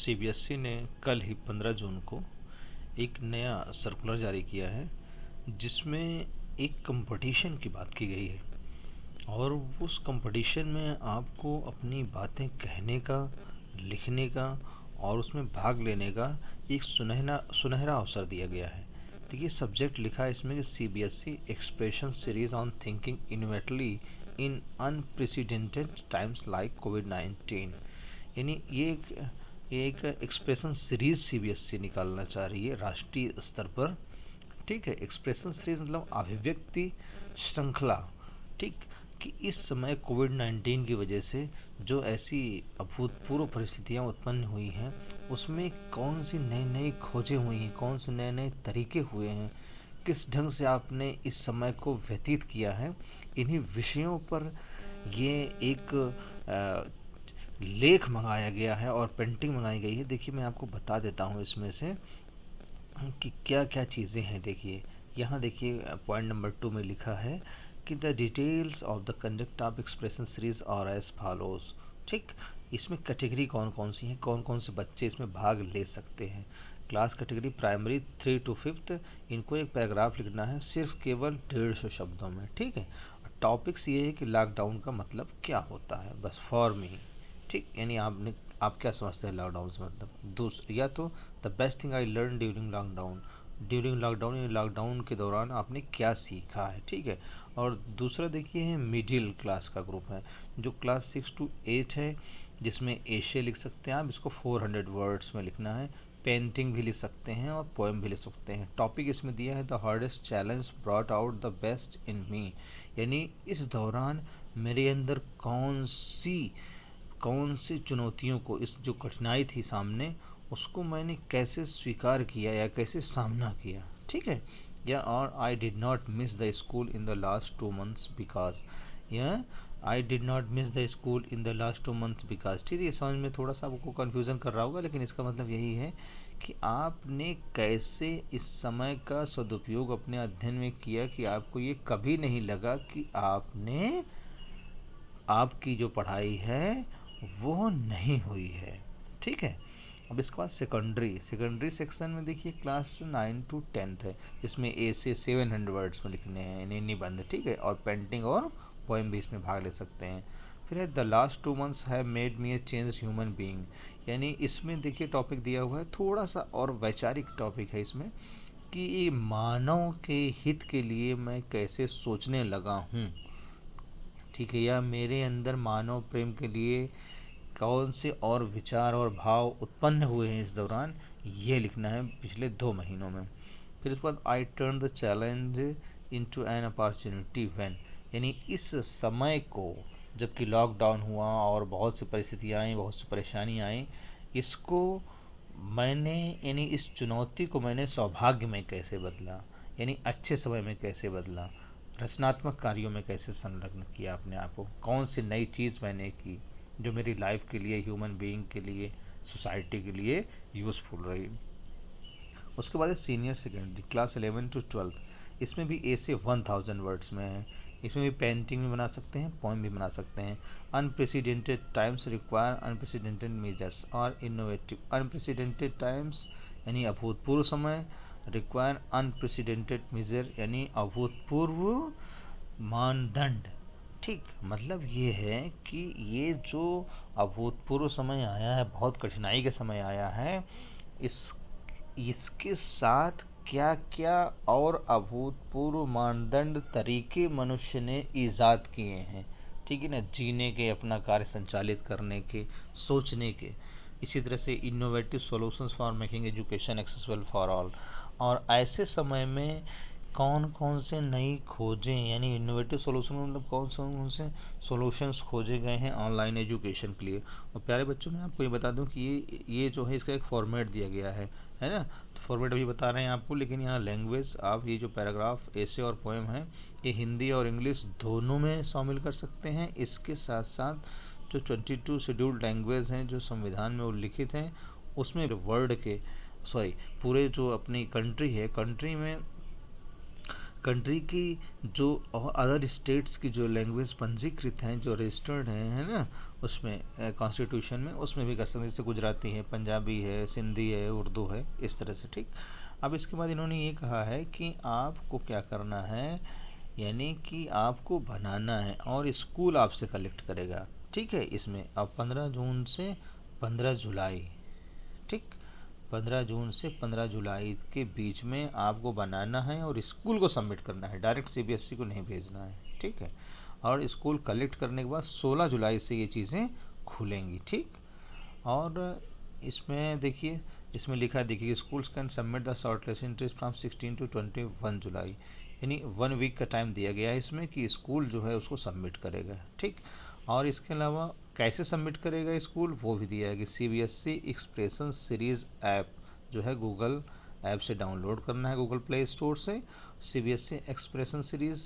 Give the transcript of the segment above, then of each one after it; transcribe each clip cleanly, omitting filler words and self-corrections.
CBSE ने कल ही 15 जून को एक नया सर्कुलर जारी किया है जिसमें एक कंपटीशन की बात की गई है और उस कंपटीशन में आपको अपनी बातें कहने का, लिखने का और उसमें भाग लेने का एक सुनहरा अवसर दिया गया है। देखिए सब्जेक्ट लिखा है इसमें कि CBSE expression series on thinking innovatively in unprecedented times like कोविड-19। यानी ये एक एक्सप्रेशन सीरीज सीबीएसई निकालना चाह रही है राष्ट्रीय स्तर पर। ठीक है, एक्सप्रेशन सीरीज मतलब अभिव्यक्ति श्रृंखला। ठीक, कि इस समय कोविड-19 की वजह से जो ऐसी अभूतपूर्व परिस्थितियां उत्पन्न हुई हैं उसमें कौन सी नई नई खोजें हुई हैं, कौन से नए नए तरीके हुए हैं, किस ढंग से आपने इस समय को व्यतीत किया है, इन्हीं विषयों पर ये एक लेख मंगाया गया है और पेंटिंग मंगाई गई है। देखिए मैं आपको बता देता हूँ इसमें से कि क्या क्या चीज़ें हैं। देखिए यहाँ देखिए पॉइंट नंबर 2 में लिखा है कि the details of the conduct of expression series are as follows. ठीक, इसमें कैटेगरी कौन कौन सी हैं, कौन कौन से बच्चे इसमें भाग ले सकते हैं। क्लास कैटेगरी प्राइमरी 3 to 5, इनको एक पैराग्राफ लिखना है सिर्फ केवल 150 शब्दों में। ठीक है, टॉपिक्स ये है कि लॉकडाउन का मतलब क्या होता है, बस फॉर मी। ठीक, यानी आप क्या समझते हैं लॉकडाउन से मतलब। दूसरा या तो the best thing I learn during lockdown, यानी लॉकडाउन के दौरान आपने क्या सीखा है। ठीक है, और दूसरा देखिए है मिडिल क्लास का ग्रुप है जो क्लास 6 to 8 है, जिसमें एशे लिख सकते हैं आप, इसको 400 वर्ड्स में लिखना है। पेंटिंग भी लिख सकते हैं और पोएम भी लिख सकते हैं। टॉपिक इसमें दिया है the hardest challenge brought out the best in me, यानी इस दौरान मेरे अंदर कौन सी चुनौतियों को, इस जो कठिनाई थी सामने, उसको मैंने कैसे स्वीकार किया या कैसे सामना किया। ठीक है, या और I did not miss the school in the last 2 months because, या I did not miss the school in the last 2 months because. ठीक है, ये समझ में थोड़ा सा आपको कन्फ्यूज़न कर रहा होगा, लेकिन इसका मतलब यही है कि आपने कैसे इस समय का सदुपयोग अपने अध्ययन में किया कि आपको ये कभी नहीं लगा कि आपकी जो पढ़ाई है वो नहीं हुई है। ठीक है, अब इसके बाद सेकेंडरी सेक्शन में देखिए क्लास 9 to 10 है, जिसमें ए से 700 वर्ड्स में लिखने हैं, यानी निबंध। ठीक है, और पेंटिंग और पोएम भी इसमें भाग ले सकते हैं। फिर है the last 2 months have made me A change human being, यानी इसमें देखिए टॉपिक दिया हुआ है थोड़ा सा और वैचारिक टॉपिक है इसमें कि मानव के हित के लिए मैं कैसे सोचने लगा हूँ। ठीक है, या मेरे अंदर मानव प्रेम के लिए कौन से और विचार और भाव उत्पन्न हुए हैं इस दौरान, ये लिखना है पिछले 2 महीनों में। फिर उसके बाद I turn the challenge into an opportunity when, यानी इस समय को, जबकि लॉकडाउन हुआ और बहुत सी परिस्थितियाँ आई, बहुत सी परेशानी आई, इसको मैंने, यानी इस चुनौती को मैंने सौभाग्य में कैसे बदला, यानी अच्छे समय में कैसे बदला, रचनात्मक कार्यों में कैसे संलग्न किया अपने आप को, कौन सी नई चीज़ मैंने की जो मेरी लाइफ के लिए, ह्यूमन बीइंग के लिए, सोसाइटी के लिए यूज़फुल रही। उसके बाद सीनियर सेकेंडरी क्लास 11 to 12, इसमें भी ए से 1000 वर्ड्स में है। इसमें भी पेंटिंग भी बना सकते हैं, पोएम भी बना सकते हैं। Unprecedented times require unprecedented measures और इनोवेटिव, अनप्रेसिडेंटेड टाइम्स यानी अभूतपूर्व समय, रिक्वायर अनप्रेसिडेंटेड मेजर यानी अभूतपूर्व मानदंड। ठीक, मतलब ये है कि ये जो अभूतपूर्व समय आया है, बहुत कठिनाई के समय आया है, इसके साथ क्या क्या और अभूतपूर्व मानदंड तरीके मनुष्य ने ईजाद किए हैं। ठीक है ना, जीने के, अपना कार्य संचालित करने के, सोचने के। इसी तरह से innovative solutions for making education accessible for all, और ऐसे समय में कौन कौन से नई खोजें, यानी इनोवेटिव सॉल्यूशन मतलब कौन से सॉल्यूशंस खोजे गए हैं ऑनलाइन एजुकेशन के लिए। और प्यारे बच्चों, मैं आपको ये बता दूं कि ये जो है इसका एक फॉर्मेट दिया गया है ना। तो फॉर्मेट अभी बता रहे हैं आपको, लेकिन यहाँ लैंग्वेज आप ये जो पैराग्राफ, एसे और पोएम है, ये हिंदी और इंग्लिश दोनों में शामिल कर सकते हैं। इसके साथ साथ जो 22 शेड्यूल्ड लैंग्वेज हैं जो संविधान में उल्लिखित हैं, उसमें वर्ड के पूरे जो अपनी कंट्री है, कंट्री में कंट्री की जो अदर स्टेट्स की जो लैंग्वेज पंजीकृत हैं, जो रजिस्टर्ड हैं, है ना, उसमें कॉन्स्टिट्यूशन में, उसमें भी कर सकते हैं। जैसे गुजराती है, पंजाबी है, सिंधी है, उर्दू है, इस तरह से। ठीक। अब इसके बाद इन्होंने ये कहा है कि आपको क्या करना है, यानी कि आपको बनाना है और स्कूल आपसे कलेक्ट करेगा। ठीक है। इसमें अब 15 जून से 15 जुलाई, ठीक, 15 जून से 15 जुलाई के बीच में आपको बनाना है और स्कूल को सबमिट करना है, डायरेक्ट सीबीएसई को नहीं भेजना है। ठीक है। और स्कूल कलेक्ट करने के बाद 16 जुलाई से ये चीज़ें खुलेंगी। ठीक। और इसमें देखिए, इसमें लिखा देखिए, schools can submit the shortlist entries from 16 to 21 July, यानी 1 वीक का टाइम दिया गया है इसमें कि स्कूल जो है उसको सबमिट करेगा। ठीक। और इसके अलावा कैसे सबमिट करेगा स्कूल, वो भी दिया है कि सीबीएसई एक्सप्रेशन सीरीज ऐप जो है गूगल ऐप से डाउनलोड करना है, गूगल प्ले स्टोर से सीबीएसई एक्सप्रेशन सीरीज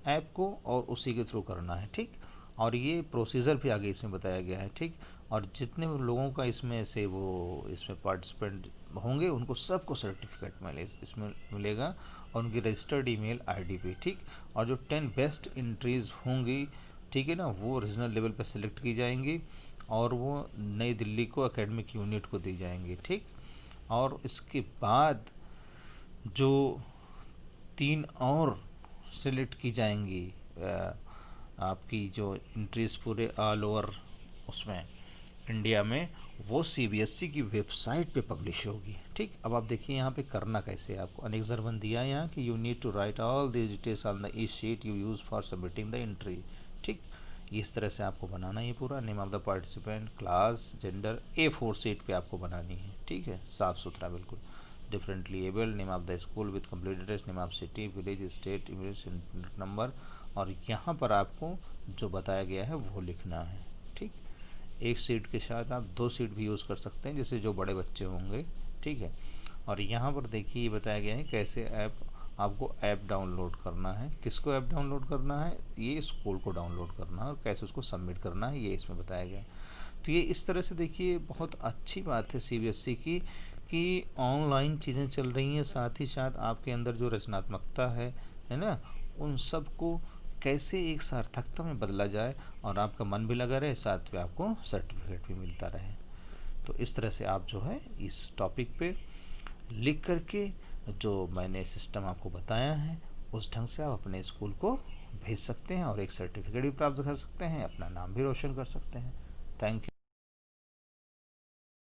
ऐप को, और उसी के थ्रू करना है। ठीक। और ये प्रोसीजर भी आगे इसमें बताया गया है। ठीक। और जितने लोगों का इसमें से वो इसमें पार्टिसिपेंट होंगे उनको सबको सर्टिफिकेट इसमें मिलेगा, और उनकी रजिस्टर्ड ईमेल आईडी पे। ठीक। और जो 10 बेस्ट एंट्रीज होंगी, ठीक है ना, वो रीजनल लेवल पर सिलेक्ट की जाएंगी और वो नई दिल्ली को एकेडमिक यूनिट को दी जाएंगी। ठीक। और इसके बाद जो 3 और सिलेक्ट की जाएंगी आपकी जो एंट्रीज पूरे ऑल ओवर उसमें इंडिया में, वो सीबीएसई की वेबसाइट पे पब्लिश होगी। ठीक। अब आप देखिए यहाँ पे करना कैसे है। आपको अनेक्जर 1 दिया है यहाँ कि you need to write all this details on the each sheet you use for submitting the entry. ठीक। इस तरह से आपको बनाना है पूरा, name of the participant, class, gender, A4 sheet पे आपको बनानी है। ठीक है, साफ सुथरा बिल्कुल। Differently abled, name of the school with complete address, name of city, village, state, number, और यहाँ पर आपको जो बताया गया है वो लिखना है। ठीक। एक सीट के साथ आप 2 सीट भी यूज़ कर सकते हैं, जैसे जो बड़े बच्चे होंगे। ठीक है। और यहाँ पर देखिए ये बताया गया है कैसे आपको ऐप डाउनलोड करना है, किसको ऐप डाउनलोड करना है, ये स्कूल को डाउनलोड करना है, और कैसे उसको सबमिट करना है ये इसमें बताया गया है। तो ये इस तरह से देखिए बहुत अच्छी बात है सीबीएसई की कि ऑनलाइन चीज़ें चल रही हैं, साथ ही साथ आपके अंदर जो रचनात्मकता है ना, उन सब को कैसे एक सार्थकता में बदला जाए और आपका मन भी लगा रहे, साथ में आपको सर्टिफिकेट भी मिलता रहे। तो इस तरह से आप जो है इस टॉपिक पे लिख करके जो मैंने सिस्टम आपको बताया है उस ढंग से आप अपने स्कूल को भेज सकते हैं और एक सर्टिफिकेट भी प्राप्त कर सकते हैं, अपना नाम भी रोशन कर सकते हैं। Thank you.